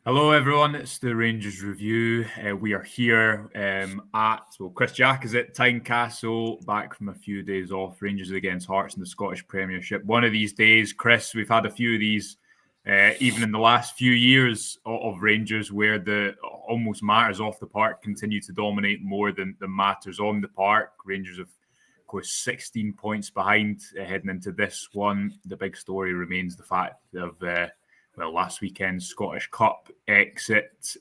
Hello, everyone. It's the Rangers Review. We are here Chris Jack is at Tynecastle, back from a few days off. Rangers against Hearts in the Scottish Premiership. One of these days, Chris, we've had a few of these, even in the last few years of Rangers, where the almost matters off the park continue to dominate more than the matters on the park. Rangers have, of course, 16 points behind heading into this one. The big story remains the fact of last weekend's Scottish Cup exit.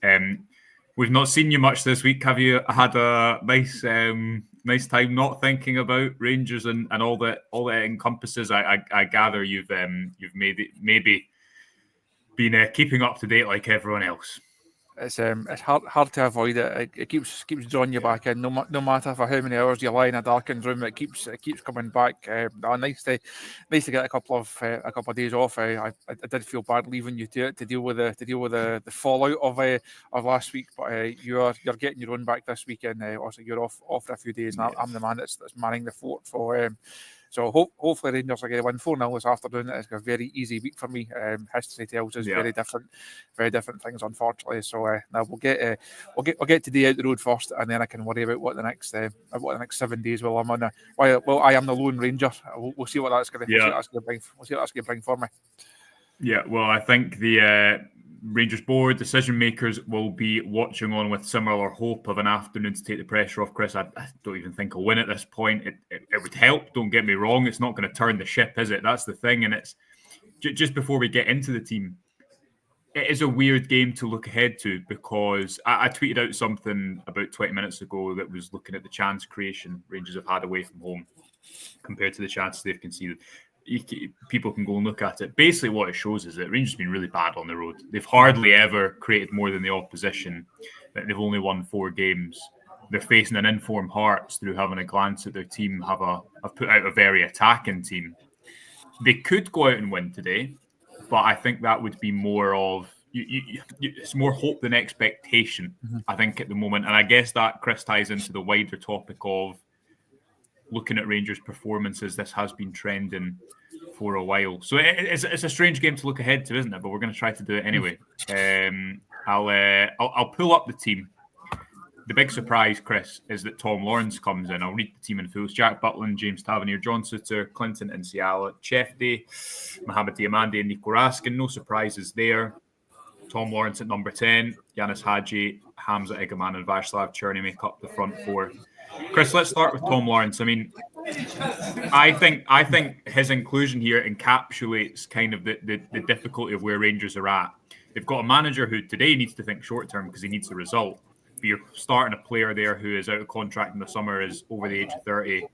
We've not seen you much this week. Have you had a nice time not thinking about Rangers and all that it encompasses? I gather you've maybe been keeping up to date like everyone else. It's hard to avoid it. It keeps drawing you back in. No matter for how many hours you lie in a darkened room, it keeps coming back. Nice to get a couple of days off. I did feel bad leaving you to deal with the fallout of last week, but you're getting your own back this weekend. Also, you're off for a few days, and I'm the man that's manning the fort for. So hopefully Rangers are going to win 4-0 this afternoon. It's a very easy week for me. History tells us very different things, unfortunately. So now we'll get today out the road first, and then I can worry about what the next 7 days will. I am the Lone Ranger. We'll see what that's going to bring. We'll see what that's going to bring for me. Yeah, well, I think the Rangers board decision makers will be watching on with similar hope of an afternoon to take the pressure off. Chris, I don't even think I'll win at this point. It would help, don't get me wrong. It's not going to turn the ship, is it? That's the thing. And it's just before we get into the team, it is a weird game to look ahead to, because I tweeted out something about 20 minutes ago that was looking at the chance creation Rangers have had away from home compared to the chances they've conceded. People can go and look at it. Basically, what it shows is that Rangers have been really bad on the road. They've hardly ever created more than the opposition. They've only won 4 games. They're facing an informed Hearts through having a glance at their team, have put out a very attacking team. They could go out and win today, but I think that would be more of it's more hope than expectation. I think at the moment, and I guess that, Chris, ties into the wider topic of looking at Rangers' performances. This has been trending for a while, so it's a strange game to look ahead to, isn't it? But we're going to try to do it anyway. I'll pull up the team. The big surprise, Chris, is that Tom Lawrence comes in. I'll read the team in full. Jack Butland, James Tavernier, John Souttar, Clinton Insiala, Chefty, Mohamed Diamande, and Nico Raskin. No surprises there. Tom Lawrence at number 10, Yanis Hadji, Hamza Egaman, and Václav Černý make up the front 4. Chris, let's start with Tom Lawrence. I mean, I think his inclusion here encapsulates kind of the difficulty of where Rangers are at. They've got a manager who today needs to think short term because he needs the result. But you're starting a player there who is out of contract in the summer, is over the age of 30,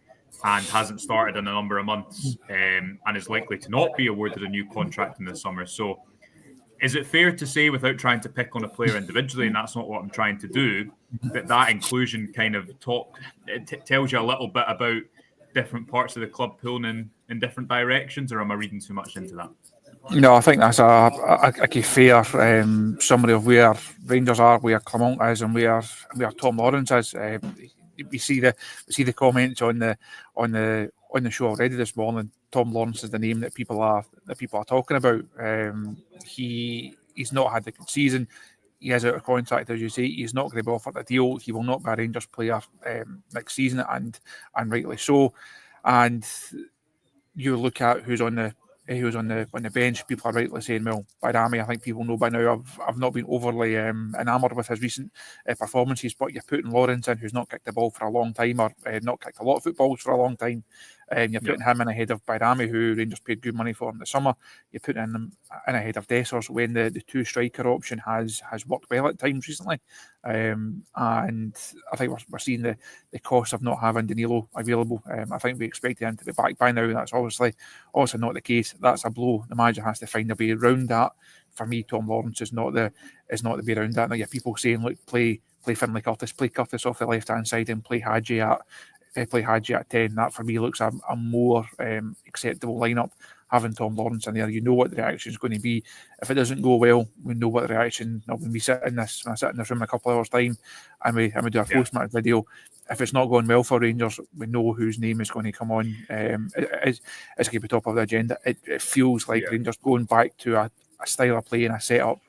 and hasn't started in a number of months, and is likely to not be awarded a new contract in the summer. So is it fair to say, without trying to pick on a player individually, and that's not what I'm trying to do, that inclusion kind of tells you a little bit about different parts of the club pulling in different directions, or am I reading too much into that? No, I think that's a fair summary of where Rangers are, where Clement is, and where Tom Lawrence is. We see the comments on the show already this morning. Tom Lawrence is the name that people are talking about. He's not had a good season. He is out of contract, as you say. He's not going to be offered a deal. He will not be a Rangers player next season, and rightly so. And you look at who's on the bench. People are rightly saying, well, Barrie, I think people know by now, I've not been overly enamoured with his recent performances, but you're putting Lawrence in, who's not kicked the ball for a long time, or not kicked a lot of footballs for a long time. You're putting him in ahead of Barrie, who Rangers paid good money for in the summer. You're putting him in ahead of Dessers when the 2 striker option has worked well at times recently. And I think we're seeing the cost of not having Danilo available. I think we expected him to be back by now. That's obviously not the case. That's a blow. The manager has to find a way around that. For me, Tom Lawrence is not the way around that. Now you have people saying, look, play Finlay Curtis, play Curtis off the left hand side, and play Hadji at 10. That for me looks a more acceptable lineup. Having Tom Lawrence in there, you know what the reaction is going to be. If it doesn't go well, we know what the reaction. When I sit in this room in a couple of hours' time, and we do a post-match video, if it's not going well for Rangers, we know whose name is going to come on. It's going to be top of the agenda. It feels like Rangers going back to a style of play and a setup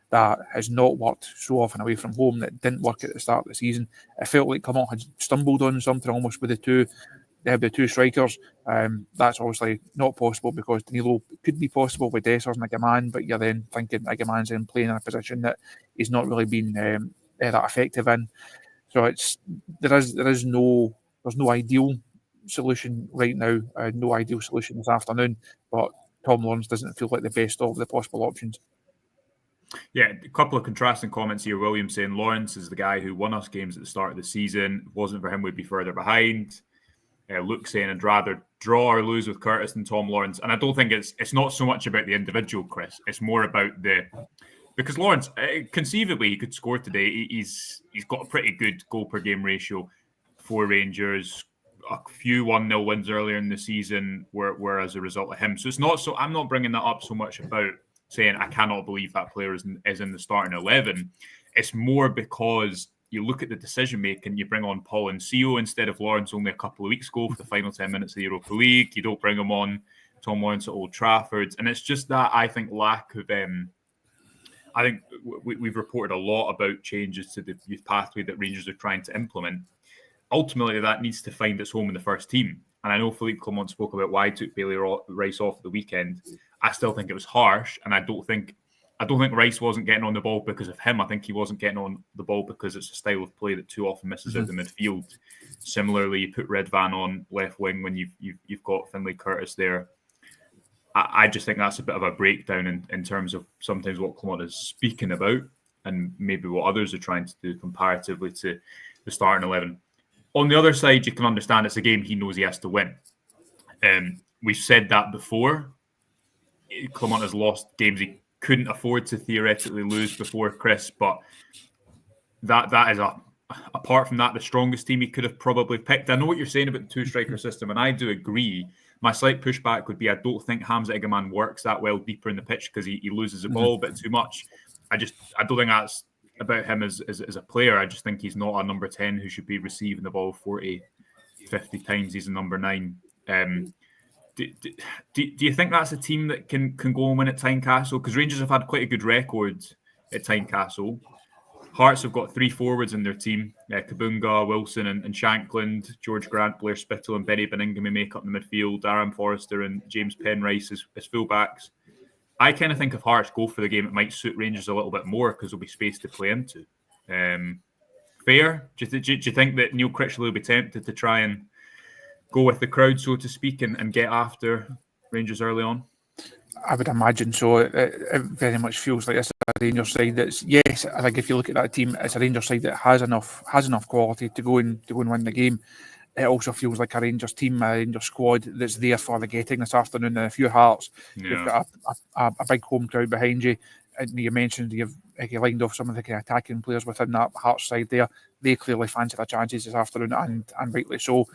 that has not worked so often away from home, that didn't work at the start of the season. It felt like Clement had stumbled on something almost with the two strikers. That's obviously not possible because Danilo could be possible with Dessers and Igaman, but you're then thinking Igaman's then playing in a position that he's not really been that effective in. So there's no ideal solution right now, no ideal solution this afternoon, but Tom Lawrence doesn't feel like the best of the possible options. Yeah, a couple of contrasting comments here. William saying Lawrence is the guy who won us games at the start of the season. If it wasn't for him, we'd be further behind. Luke saying I'd rather draw or lose with Curtis than Tom Lawrence. And I don't think it's not so much about the individual, Chris. It's more about because Lawrence, conceivably, he could score today. He's got a pretty good goal per game ratio for Rangers. A few 1-0 wins earlier in the season were as a result of him. So it's not so. I'm not bringing that up so much about saying I cannot believe that player is in the starting 11. It's more because you look at the decision making. You bring on Paul and Sio instead of Lawrence only a couple of weeks ago for the final 10 minutes of the Europa League. You don't bring him on Tom Lawrence at Old Trafford, and it's just that I think lack of. I think we've reported a lot about changes to the youth pathway that Rangers are trying to implement. Ultimately, that needs to find its home in the first team. And I know Philippe Clement spoke about why he took Bailey Rice off the weekend. I still think it was harsh, and I don't think Rice wasn't getting on the ball because of him. I think he wasn't getting on the ball because it's a style of play that too often misses out the midfield. Similarly, you put Redvan on left wing when you've got Finlay Curtis there. I just think that's a bit of a breakdown in terms of sometimes what Clement is speaking about and maybe what others are trying to do comparatively to the starting 11. On the other side, you can understand it's a game he knows he has to win. We've said that before. Clement has lost games he couldn't afford to theoretically lose before, Chris, but that is apart from that, the strongest team he could have probably picked. I know what you're saying about the two-striker system, and I do agree. My slight pushback would be I don't think Hamza Igaman works that well deeper in the pitch because he loses the ball a bit too much. I don't think that's about him as a player. I just think he's not a number 10 who should be receiving the ball 40, 50 times. He's a number 9. Do you think that's a team that can go and win at Tynecastle? Because Rangers have had quite a good record at Tynecastle. Hearts have got 3 forwards in their team. Kabunga, Wilson and Shankland, George Grant, Blair Spittle and Benny Benningham make up the midfield. Aaron Forrester and James Penrice as fullbacks. I kind of think if Hearts go for the game, it might suit Rangers a little bit more because there'll be space to play into. Fair? Do you think that Neil Critchley will be tempted to try and go with the crowd, so to speak, and get after Rangers early on? I would imagine so. It very much feels like it's a Rangers side that's, yes, I think if you look at that team, it's a Rangers side that has enough quality to go and win the game. It also feels like a Rangers team, a Rangers squad that's there for the getting this afternoon. And if you're Hearts, you've got a big home crowd behind you. And you mentioned you lined off some of the kind of attacking players within that Hearts side there. They clearly fancy their chances this afternoon, and rightly so.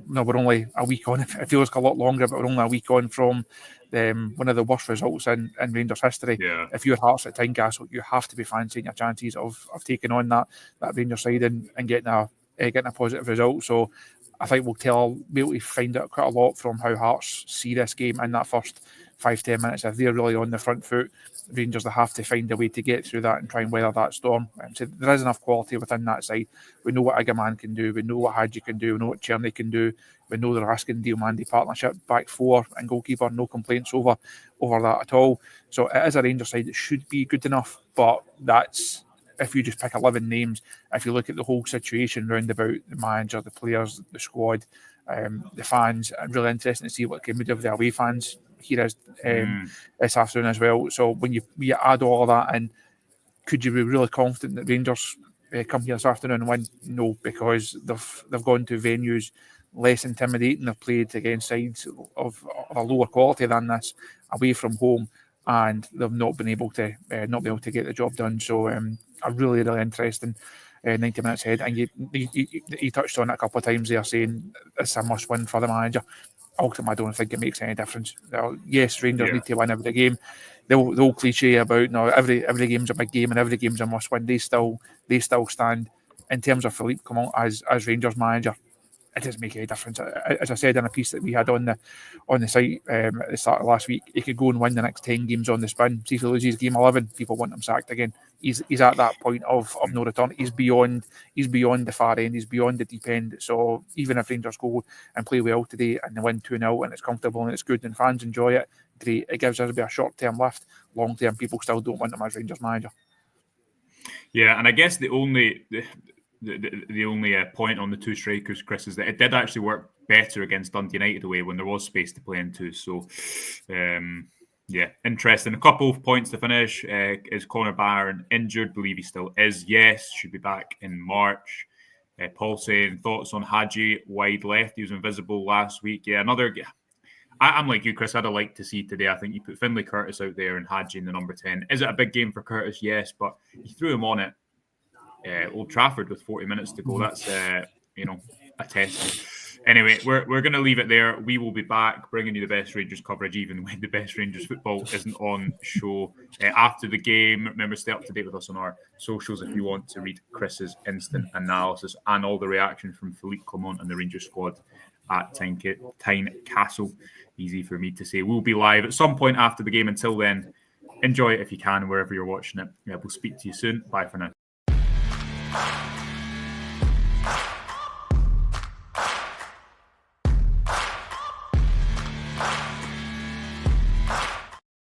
No, we're only a week on. It feels like a lot longer, but we're only a week on from one of the worst results in Rangers history. Yeah. If you're Hearts at Tynecastle, you have to be fancying your chances of taking on that Rangers side and getting a positive result. So I think we'll be able to find out quite a lot from how Hearts see this game in that first 5-10 minutes. If they're really on the front foot, Rangers will have to find a way to get through that and try and weather that storm. So there is enough quality within that side. We know what Igaman can do. We know what Hadji can do. We know what Cherny can do. We know the Raskin Diomandi partnership, back 4 and goalkeeper. No complaints over that at all. So it is a Rangers side that should be good enough, but that's if you just pick 11 names. If you look at the whole situation round about the manager, the players, the squad, the fans, it's really interesting to see what can we do with the away fans here is this afternoon as well. So when you add all of that in, could you be really confident that Rangers come here this afternoon and win? No, because they've gone to venues less intimidating. They've played against sides of a lower quality than this away from home, and they've not been able to get the job done. So a really interesting 90 minutes ahead. And you touched on it a couple of times there, saying it's a must win for the manager. Ultimately, I don't think it makes any difference. Yes, Rangers need to win every game. The whole cliche about every game's a big game and every game's a must win. They still stand. In terms of Philippe Clement as Rangers manager, it doesn't make any difference. As I said in a piece that we had on the site at the start of last week, he could go and win the next 10 games on the spin. See if he loses game 11, people want him sacked again. He's at that point of no return. He's beyond the far end. He's beyond the deep end. So even if Rangers go and play well today and they win 2-0 and it's comfortable and it's good and fans enjoy it, great. It gives us a bit of short-term lift. Long-term, people still don't want him as Rangers manager. Yeah, and I guess the only point on the two strikers, Chris, is that it did actually work better against Dundee United away when there was space to play into. So, yeah, interesting. A couple of points to finish. Is Conor Barron injured? Believe he still is. Yes, should be back in March. Paul saying thoughts on Hadji wide left. He was invisible last week. Yeah, I'm like you, Chris. I'd have liked to see today. I think you put Finlay Curtis out there and Hadji in the number 10. Is it a big game for Curtis? Yes, but he threw him on it. Old Trafford with 40 minutes to go. That's a test. Anyway, we're going to leave it there. We will be back bringing you the best Rangers coverage, even when the best Rangers football isn't on show after the game. Remember, stay up to date with us on our socials if you want to read Chris's instant analysis and all the reaction from Philippe Clement and the Rangers squad at Tynecastle. Easy for me to say. We'll be live at some point after the game. Until then, enjoy it if you can, wherever you're watching it. We'll speak to you soon. Bye for now.